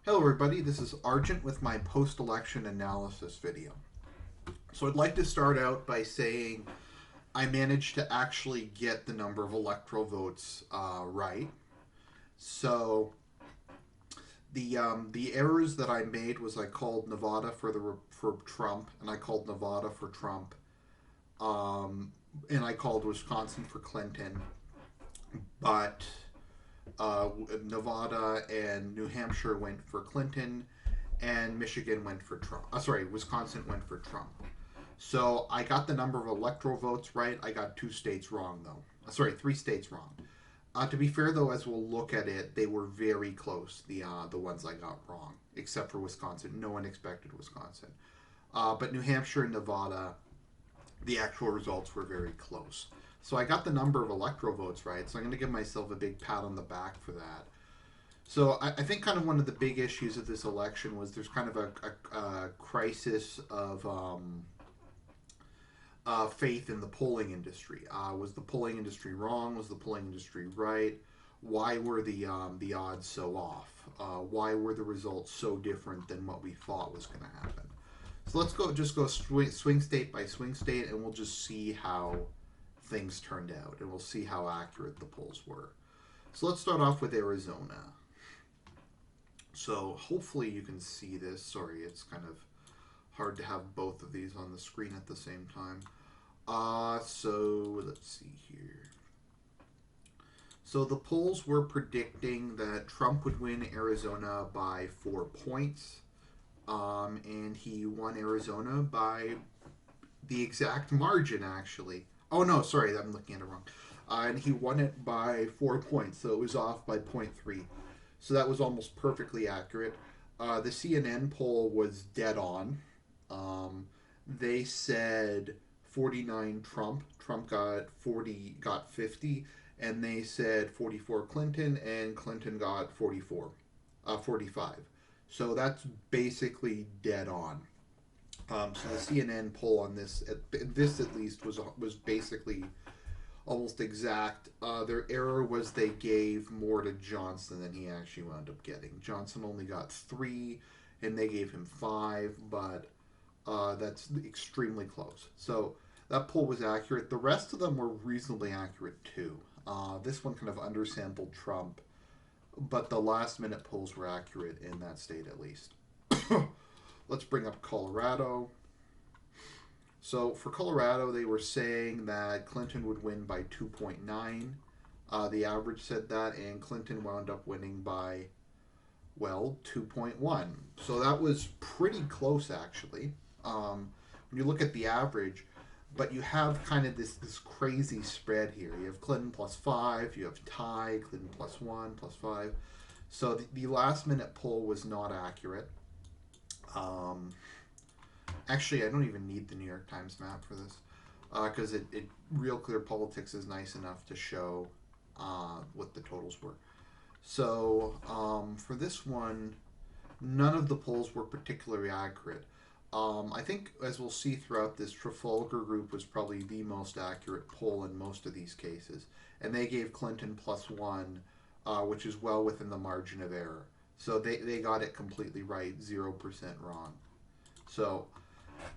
Hello everybody, this is Argent with my post-election analysis video. So I'd like to start out by saying I managed to actually get the number of electoral votes right. So the errors that I made was I called Nevada for Trump, and I called Nevada for Trump, and I called Wisconsin for Clinton, but Nevada and New Hampshire went for Clinton, and Michigan went for Trump. Wisconsin went for Trump. So I got the number of electoral votes right. I got two states wrong, though. Three states wrong. To be fair, though, as we'll look at it, they were very close. The ones I got wrong, except for Wisconsin. No one expected Wisconsin, but New Hampshire and Nevada, the actual results were very close. So I got the number of electoral votes right. So I'm going to give myself a big pat on the back for that. So I think kind of one of the big issues of this election was there's kind of a crisis of faith in the polling industry. Was the polling industry wrong? Was the polling industry right? Why were the odds so off? Why were the results so different than what we thought was going to happen? So let's go swing state by swing state, and we'll just see how things turned out, and we'll see how accurate the polls were. So let's start off with Arizona. So hopefully you can see this. Sorry, it's kind of hard to have both of these on the screen at the same time. So let's see here. So the polls were predicting that Trump would win Arizona by 4 points, and he won Arizona by the exact margin, actually. Oh, no, sorry, I'm looking at it wrong. And he won it by 4 points, so it was off by 0.3. So that was almost perfectly accurate. The CNN poll was dead on. They said 49 Trump. Trump got 50, and they said 44 Clinton, and Clinton got 45. So that's basically dead on. So the CNN poll on this at least was basically almost exact. Their error was they gave more to Johnson than he actually wound up getting. Johnson only got 3, and they gave him 5, but that's extremely close. So that poll was accurate. The rest of them were reasonably accurate too. This one kind of undersampled Trump, but the last minute polls were accurate in that state at least. Let's bring up Colorado. So for Colorado, they were saying that Clinton would win by 2.9. The average said that, and Clinton wound up winning by, well, 2.1. So that was pretty close, actually. When you look at the average, but you have kind of this crazy spread here. You have Clinton plus 5, you have tie, Clinton plus 1, plus 5. So the last minute poll was not accurate. Actually, I don't even need the New York Times map for this, because it Real Clear Politics is nice enough to show what the totals were. So for this one, none of the polls were particularly accurate. I think, as we'll see throughout this, Trafalgar Group was probably the most accurate poll in most of these cases, and they gave Clinton plus 1, which is well within the margin of error. So they got it completely right, 0% wrong. So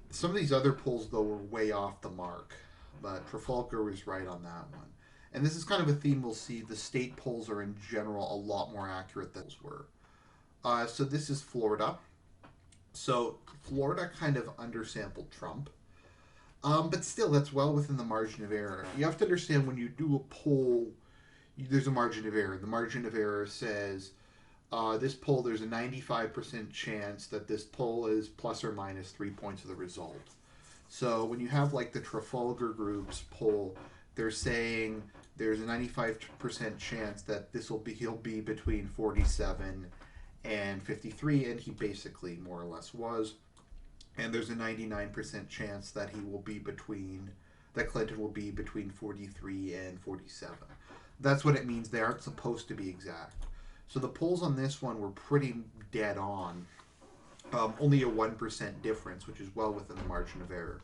some of these other polls, though, were way off the mark, but Trafalgar was right on that one. And this is kind of a theme we'll see. The state polls are, in general, a lot more accurate than those were. So this is Florida. So Florida kind of undersampled Trump. But still, that's well within the margin of error. You have to understand, when you do a poll, there's a margin of error. The margin of error says, this poll, there's a 95% chance that this poll is plus or minus 3 points of the result. So when you have like the Trafalgar Group's poll, they're saying there's a 95% chance that he'll be between 47 and 53, and he basically more or less was. And there's a 99% chance that Clinton will be between 43 and 47. That's what it means. They aren't supposed to be exact. So the polls on this one were pretty dead on. Only a 1% difference, which is well within the margin of error.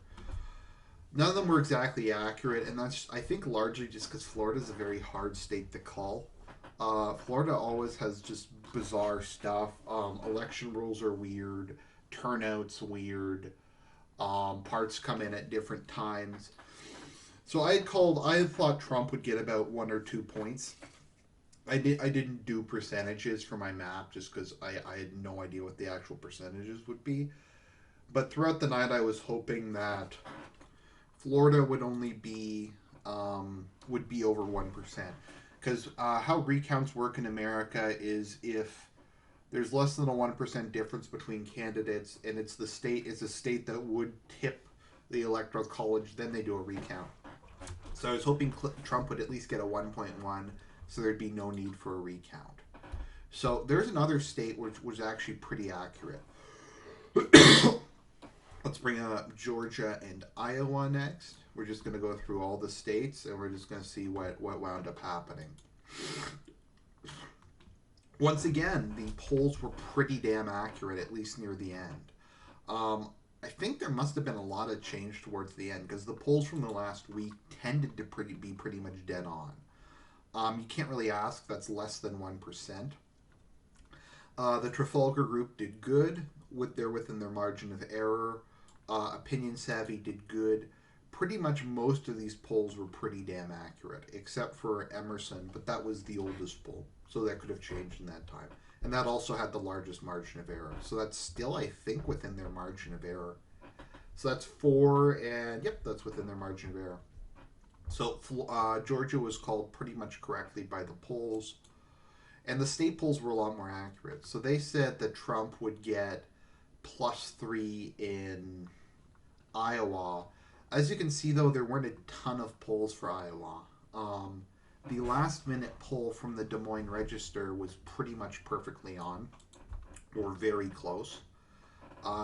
None of them were exactly accurate, and that's, I think, largely just because Florida is a very hard state to call. Florida always has just bizarre stuff. Election rules are weird. Turnout's weird. Parts come in at different times. So I had thought Trump would get about 1 or 2 points. I didn't do percentages for my map just because I had no idea what the actual percentages would be. But throughout the night, I was hoping that Florida would only be would be over 1%. Because how recounts work in America is if there's less than a 1% difference between candidates, and it's a state that would tip the electoral college, then they do a recount. So I was hoping Trump would at least get a 1.1, so there'd be no need for a recount. So there's another state which was actually pretty accurate. Let's bring up Georgia and Iowa next. We're just going to go through all the states, and we're just going to see what wound up happening. Once again, the polls were pretty damn accurate, at least near the end. I think there must have been a lot of change towards the end because the polls from the last week tended to be pretty much dead on. You can't really ask that's less than 1%. The Trafalgar Group did good. They're within their margin of error. Opinion Savvy did good. Pretty much most of these polls were pretty damn accurate, except for Emerson, but that was the oldest poll, so that could have changed in that time. And that also had the largest margin of error. So that's still, I think, within their margin of error. So that's 4, and yep, that's within their margin of error. So Georgia was called pretty much correctly by the polls. And the state polls were a lot more accurate. So they said that Trump would get +3 in Iowa. As you can see, though, there weren't a ton of polls for Iowa. The last minute poll from the Des Moines Register was pretty much perfectly on, or very close.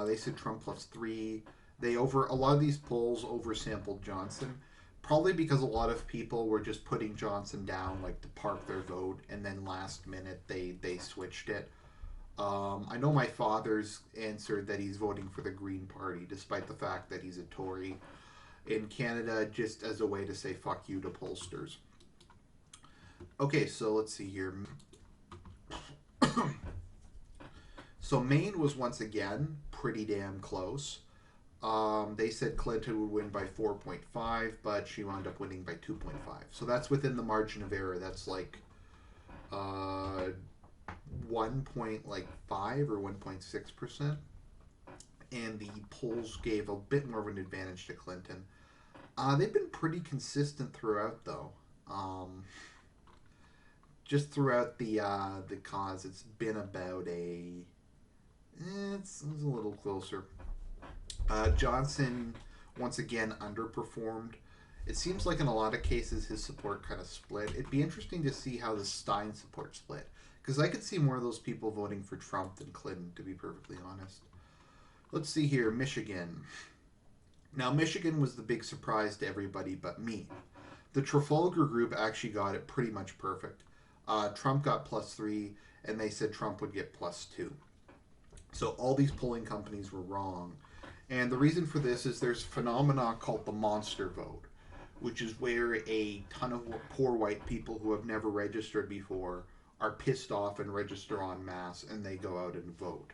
They said Trump +3. A lot of these polls oversampled Johnson, probably because a lot of people were just putting Johnson down, like to park their vote, and then last minute they switched it. I know my father's answered that he's voting for the Green Party, despite the fact that he's a Tory. In Canada, just as a way to say fuck you to pollsters. Okay, so let's see here. So Maine was once again pretty damn close. They said Clinton would win by 4.5, but she wound up winning by 2.5. So that's within the margin of error. That's like 1.5 or 1.6%. And the polls gave a bit more of an advantage to Clinton. They've been pretty consistent throughout, though. Just throughout the cause, it's been about it's a little closer. Johnson once again underperformed. It seems like in a lot of cases his support kind of split. It'd be interesting to see how the Stein support split, because I could see more of those people voting for Trump than Clinton, to be perfectly honest. Let's see here, Michigan. Now, Michigan was the big surprise to everybody but me. The Trafalgar Group actually got it pretty much perfect. Trump got +3, and they said Trump would get +2. So all these polling companies were wrong. And the reason for this is there's a phenomenon called the monster vote, which is where a ton of poor white people who have never registered before are pissed off and register en masse, and they go out and vote.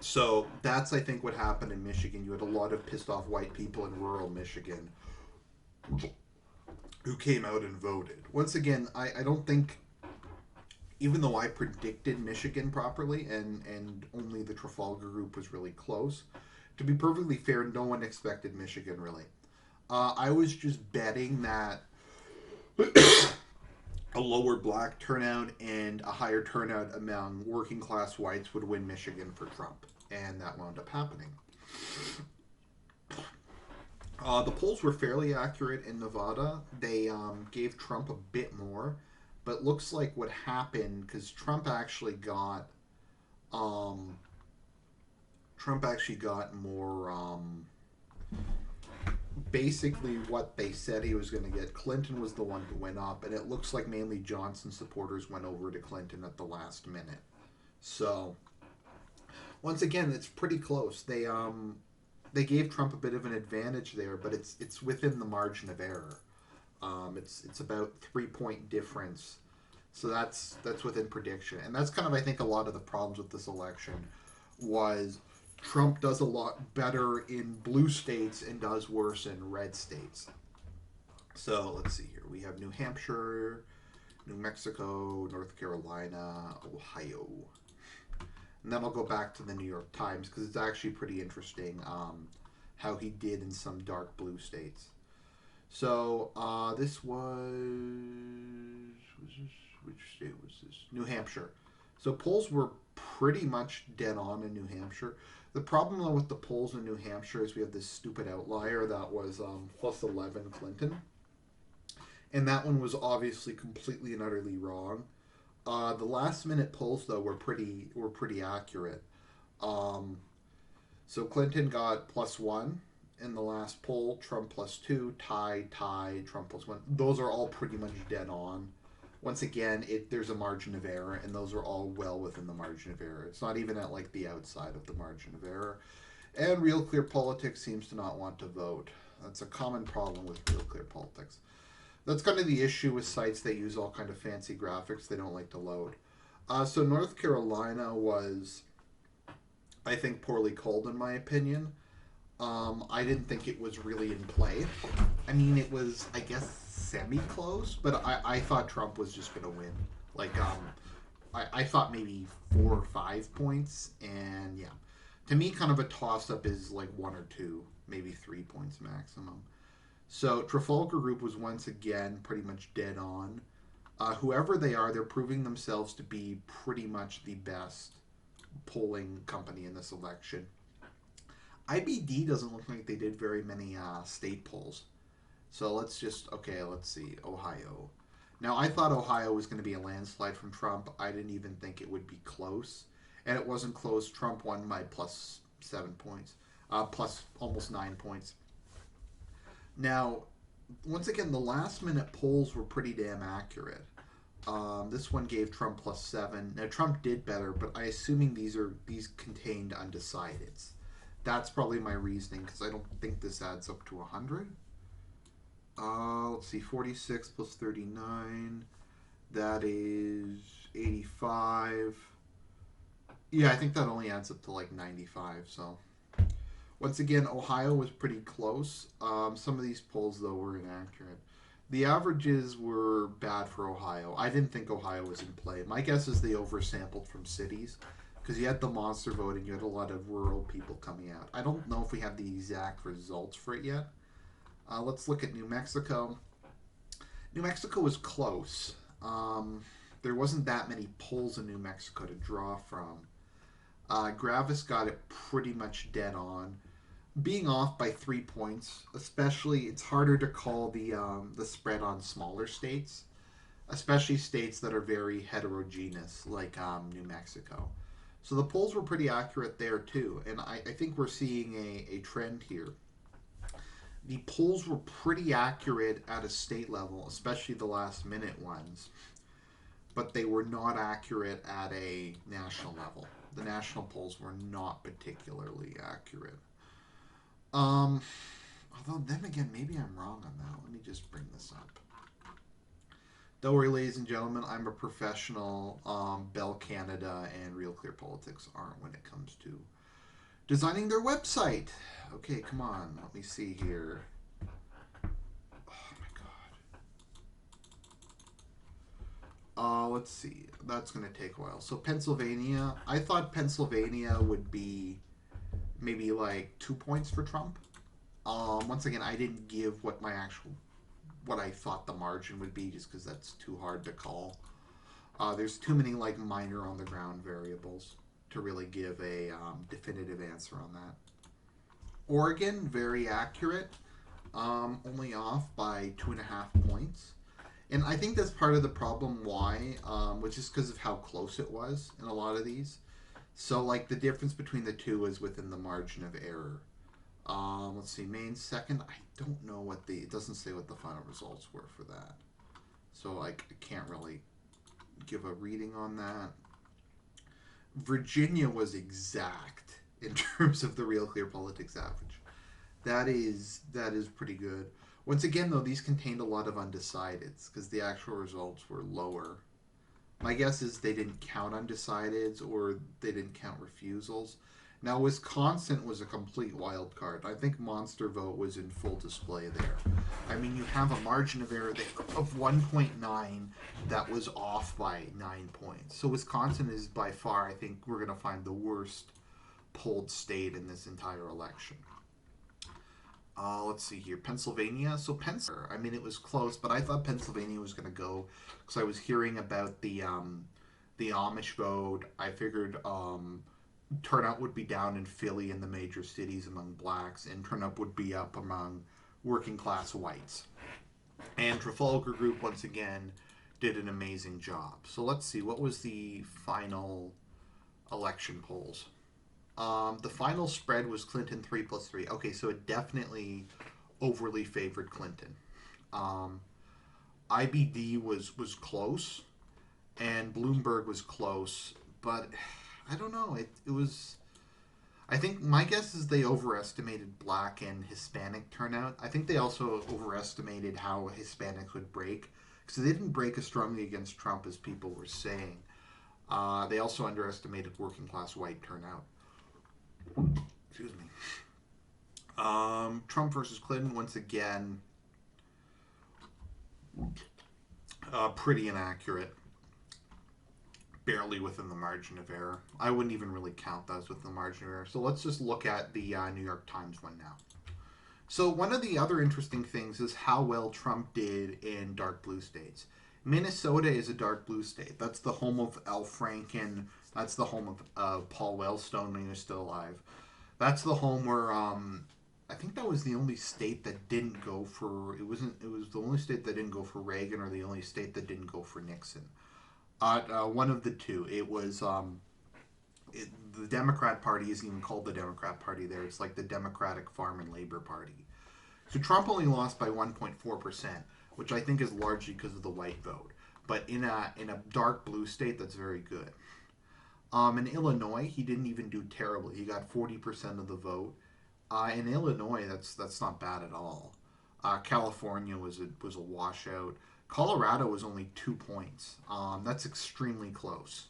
So that's, I think, what happened in Michigan. You had a lot of pissed off white people in rural Michigan who came out and voted. Once again, I don't think, even though I predicted Michigan properly and only the Trafalgar Group was really close, to be perfectly fair, no one expected Michigan, really. I was just betting that a lower black turnout and a higher turnout among working class whites would win Michigan for Trump, and that wound up happening. The polls were fairly accurate in Nevada. They gave Trump a bit more, but looks like what happened, because Trump actually got more. Basically what they said he was going to get. Clinton was the one who went up, and it looks like mainly Johnson supporters went over to Clinton at the last minute. So once again, it's pretty close. They gave Trump a bit of an advantage there, but it's within the margin of error. It's about 3 point difference, so that's within prediction, and that's kind of, I think, a lot of the problems with this election was Trump does a lot better in blue states and does worse in red states. So let's see here. We have New Hampshire, New Mexico, North Carolina, Ohio. And then I'll go back to the New York Times because it's actually pretty interesting how he did in some dark blue states. So this which state was this? New Hampshire. So polls were pretty much dead on in New Hampshire. The problem though with the polls in New Hampshire is we have this stupid outlier that was plus 11 Clinton, and that one was obviously completely and utterly wrong. The last minute polls though were pretty accurate. Um, so Clinton got +1 in the last poll, Trump +2, tie, Trump +1. Those are all pretty much dead on. Once again, there's a margin of error, and those are all well within the margin of error. It's not even at like the outside of the margin of error. And Real Clear Politics seems to not want to vote. That's a common problem with Real Clear Politics. That's kind of the issue with sites that use all kind of fancy graphics. They don't like to load. So North Carolina was, I think, poorly called in my opinion. I didn't think it was really in play. I mean, it was, I guess, semi-close, but I thought Trump was just going to win. Like, I thought maybe 4 or 5 points, and yeah. To me, kind of a toss-up is like 1 or 2, maybe 3 points maximum. So Trafalgar Group was once again pretty much dead on. Whoever they are, they're proving themselves to be pretty much the best polling company in this election. IBD doesn't look like they did very many state polls. So let's see. Ohio. Now, I thought Ohio was going to be a landslide from Trump. I didn't even think it would be close. And it wasn't close. Trump won by +7 points, plus almost 9 points. Now, once again, the last minute polls were pretty damn accurate. This one gave Trump +7. Now, Trump did better, but I assuming these contained undecideds. That's probably my reasoning because I don't think this adds up to 100. Let's see, 46 plus 39. That is 85. Yeah, I think that only adds up to like 95. So, once again, Ohio was pretty close. Some of these polls, though, were inaccurate. The averages were bad for Ohio. I didn't think Ohio was in play. My guess is they oversampled from cities because you had the monster voting. You had a lot of rural people coming out. I don't know if we have the exact results for it yet. Let's look at New Mexico. New Mexico was close. There wasn't that many polls in New Mexico to draw from. Gravis got it pretty much dead on. Being off by 3 points, especially, it's harder to call the spread on smaller states, especially states that are very heterogeneous, like New Mexico. So the polls were pretty accurate there too, and I think we're seeing a trend here. The polls were pretty accurate at a state level, especially the last minute ones, but they were not accurate at a national level. The national polls were not particularly accurate. Although then again, maybe I'm wrong on that. Let me just bring this up. Don't worry, ladies and gentlemen, I'm a professional. Bell Canada and Real Clear Politics aren't when it comes to designing their website. Okay, come on. Let me see here. Oh my god. Let's see. That's going to take a while. So Pennsylvania. I thought Pennsylvania would be maybe like 2 points for Trump. Once again, I didn't give what I thought the margin would be just because that's too hard to call. There's too many like minor on the ground variables to really give a definitive answer on that. Oregon, very accurate, only off by 2.5 points. And I think that's part of the problem why, which is because of how close it was in a lot of these. So like the difference between the two is within the margin of error. Let's see, Maine second. I don't know it doesn't say what the final results were for that. So I can't really give a reading on that. Virginia was exact in terms of the Real Clear Politics average. That is pretty good. Once again, though, these contained a lot of undecideds because the actual results were lower. My guess is they didn't count undecideds or they didn't count refusals. Now, Wisconsin was a complete wild card. I think Monster Vote was in full display there. I mean, you have a margin of error there of 1.9 that was off by 9 points. So, Wisconsin is by far, I think, we're going to find the worst polled state in this entire election. Let's see here. Pennsylvania. So Pennsylvania, I mean, it was close, but I thought Pennsylvania was going to go because I was hearing about the Amish vote. I figured turnout would be down in Philly and the major cities among blacks, and turnout would be up among working class whites. And Trafalgar Group once again did an amazing job. So let's see. What was the final election polls? The final spread was Clinton 3+3. Okay, so it definitely overly favored Clinton. Um, IBD was close, and Bloomberg was close, but I don't know. It was. I think my guess is they overestimated black and Hispanic turnout. I think they also overestimated how Hispanics would break because they didn't break as strongly against Trump as people were saying. They also underestimated working class white turnout. Excuse me. Trump versus Clinton once again, pretty inaccurate. Barely within the margin of error. I wouldn't even really count those within the margin of error. So let's just look at the New York Times one now. So one of the other interesting things is how well Trump did in dark blue states. Minnesota is a dark blue state. That's the home of Al Franken. That's the home of Paul Wellstone when he was still alive. That's the home where I think that was the only state that didn't go for. It wasn't. It was the only state that didn't go for Reagan, or the only state that didn't go for Nixon. One of the two. It was. The Democrat Party isn't even called the Democrat Party there. It's like the Democratic Farm and Labor Party. So Trump only lost by 1.4%, which I think is largely because of the white vote. But in a dark blue state, that's very good. In Illinois, he didn't even do terribly. He got 40% of the vote. In Illinois, that's not bad at all. California was a washout. Colorado was only 2 points. That's extremely close,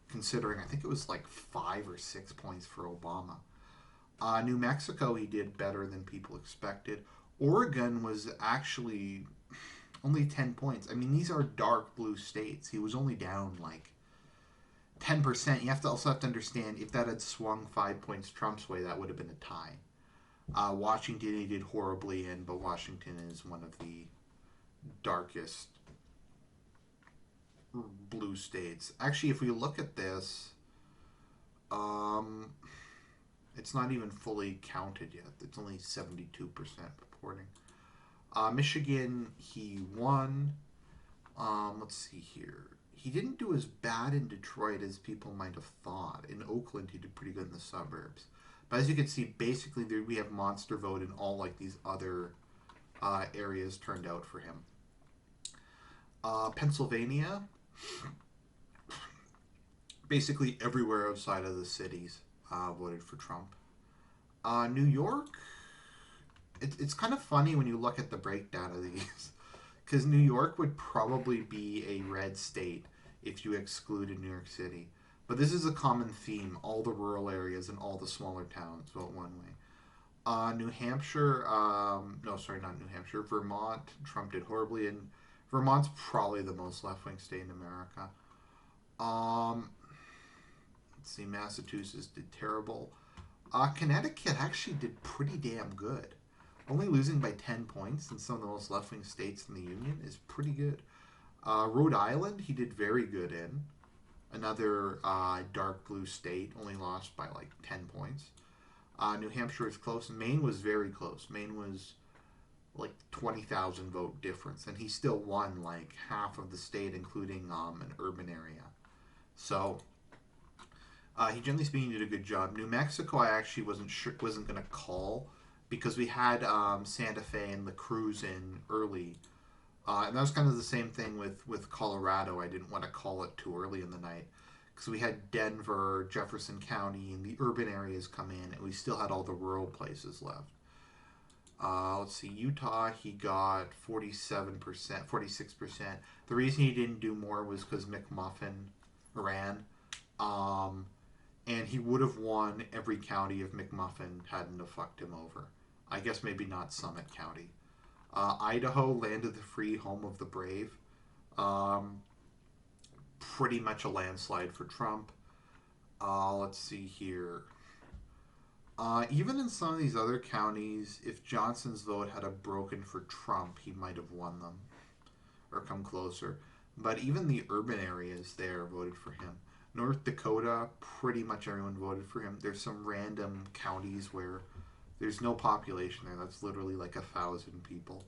considering I think it was like 5 or 6 points for Obama. New Mexico, he did better than people expected. Oregon was actually only 10 points. I mean, these are dark blue states. He was only down like 10%. You also have to understand if that had swung 5 points Trump's way, that would have been a tie. Washington he did horribly in, but Washington is one of the darkest blue states. Actually, if we look at this, it's not even fully counted yet. It's only 72% reporting. Michigan, he won. Let's see here. He didn't do as bad in Detroit as people might have thought. In Oakland, he did pretty good in the suburbs. But as you can see, basically we have monster vote in all like these other areas turned out for him. Pennsylvania, basically everywhere outside of the cities voted for Trump. New York, it's kind of funny when you look at the breakdown of these, because New York would probably be a red state if you excluded New York City. But this is a common theme. All the rural areas and all the smaller towns vote one way. New Hampshire, no, sorry, not New Hampshire. Vermont, Trump did horribly, and Vermont's probably the most left-wing state in America. Let's see, Massachusetts did terrible. Connecticut actually did pretty damn good. Only losing by 10 points in some of the most left-wing states in the Union is pretty good. Rhode Island, he did very good in. Another dark blue state, only lost by like 10 points. New Hampshire is close. Maine was very close. Maine was like 20,000 vote difference, and he still won like half of the state, including an urban area. So he generally speaking did a good job. New Mexico, I actually wasn't going to call because we had Santa Fe and La Cruz in early. And that was kind of the same thing with Colorado. I didn't want to call it too early in the night because we had Denver, Jefferson County, and the urban areas come in, and we still had all the rural places left. Let's see, Utah, he got 47%, 46%. The reason he didn't do more was because McMuffin ran. Um, and he would have won every county if McMuffin hadn't have fucked him over. I guess maybe not Summit County. Idaho, land of the free, home of the brave. Um, Pretty much a landslide for Trump. Let's see here. Even in some of these other counties, if Johnson's vote had a broken for Trump, he might have won them or come closer. But even the urban areas there voted for him. North Dakota, pretty much everyone voted for him. There's some random counties where there's no population there. That's literally like 1,000 people.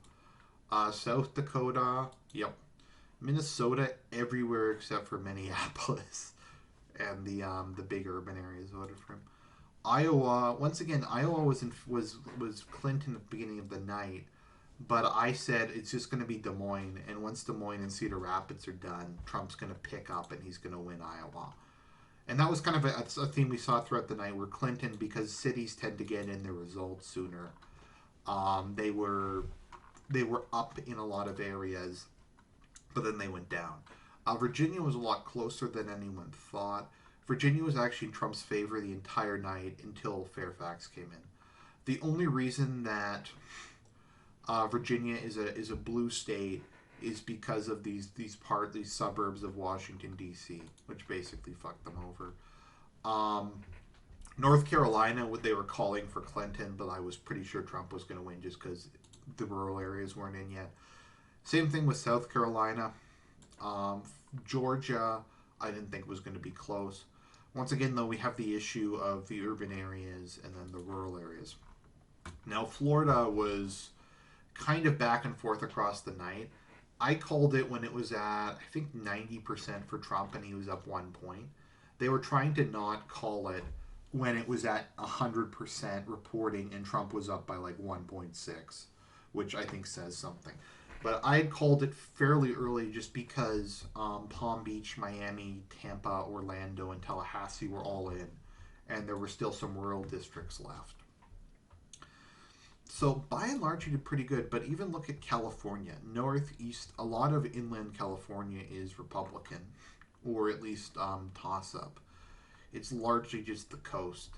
South Dakota, yep. Minnesota, everywhere except for Minneapolis and the big urban areas voted for him. Iowa, once again, Iowa was Clinton at the beginning of the night, but I said it's just going to be Des Moines, and once Des Moines and Cedar Rapids are done, Trump's going to pick up and he's going to win Iowa. And that was kind of a theme we saw throughout the night where Clinton, because cities tend to get in their results sooner, they were up in a lot of areas, but then they went down. Virginia was a lot closer than anyone thought. Virginia was actually in Trump's favor the entire night until Fairfax came in. The only reason that Virginia is a blue state is because of these suburbs of Washington D.C., which basically fucked them over. North Carolina, what they were calling for Clinton, but I was pretty sure Trump was going to win just because the rural areas weren't in yet. Same thing with South Carolina. Georgia, I didn't think was going to be close. Once again, though, we have the issue of the urban areas and then the rural areas. Now, Florida was kind of back and forth across the night. I called it when it was at, I think, 90% for Trump and he was up 1 point. They were trying to not call it when it was at 100% reporting and Trump was up by like 1.6, which I think says something. But I had called it fairly early just because Palm Beach, Miami, Tampa, Orlando, and Tallahassee were all in, and there were still some rural districts left. So by and large, he did pretty good. But even look at California, Northeast. A lot of inland California is Republican, or at least toss-up. It's largely just the coast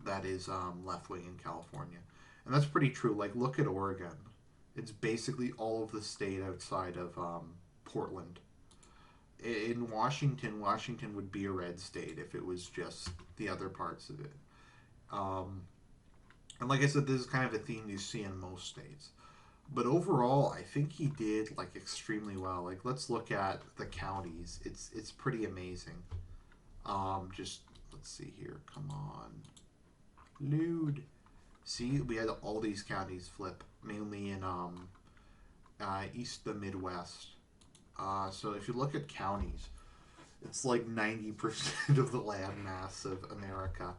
that is left wing in California, and that's pretty true. Like look at Oregon. It's basically all of the state outside of Portland. In Washington, Washington would be a red state if it was just the other parts of it. Um, and like I said, this is kind of a theme you see in most states. But overall, I think he did like extremely well. Like let's look at the counties. It's pretty amazing. Just let's see here. Come on, load. See, we had all these counties flip, mainly in east the Midwest. So if you look at counties, it's like 90% of the land mass of America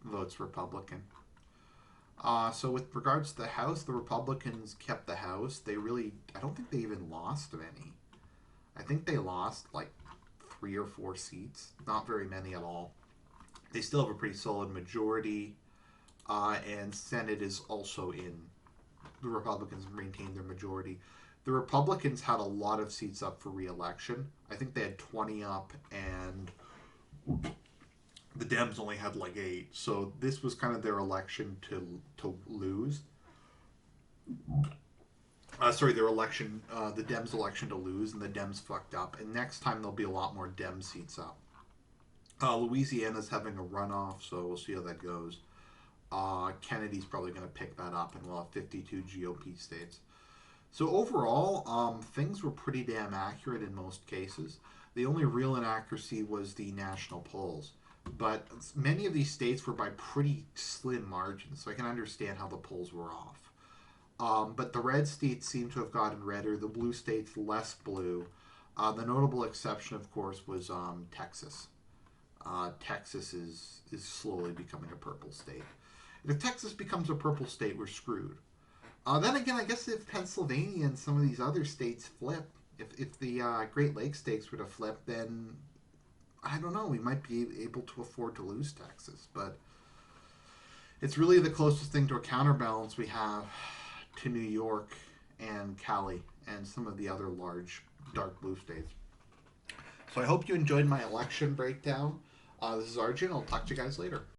votes Republican. So with regards to the House, the Republicans kept the House. I don't think they even lost any. I think they lost like 3 or 4 seats, not very many at all. They still have a pretty solid majority. And Senate is also in. The Republicans maintained their majority. The Republicans had a lot of seats up for re-election. I think they had 20 up, and the Dems only had like 8. So this was kind of their election to lose. Their election, the Dems' election to lose, and the Dems fucked up. And next time there'll be a lot more Dem seats up. Louisiana's having a runoff, so we'll see how that goes. Kennedy's probably going to pick that up, and we'll have 52 GOP states. So overall, things were pretty damn accurate in most cases. The only real inaccuracy was the national polls. But many of these states were by pretty slim margins, so I can understand how the polls were off. But the red states seem to have gotten redder, the blue states less blue. The notable exception, of course, was Texas. Texas is slowly becoming a purple state. And if Texas becomes a purple state, we're screwed. Then again, I guess if Pennsylvania and some of these other states flip, if the Great Lakes states were to flip, then I don't know, we might be able to afford to lose Texas. But it's really the closest thing to a counterbalance we have to New York and Cali and some of the other large dark blue states. So I hope you enjoyed my election breakdown. This is Argent. I'll talk to you guys later.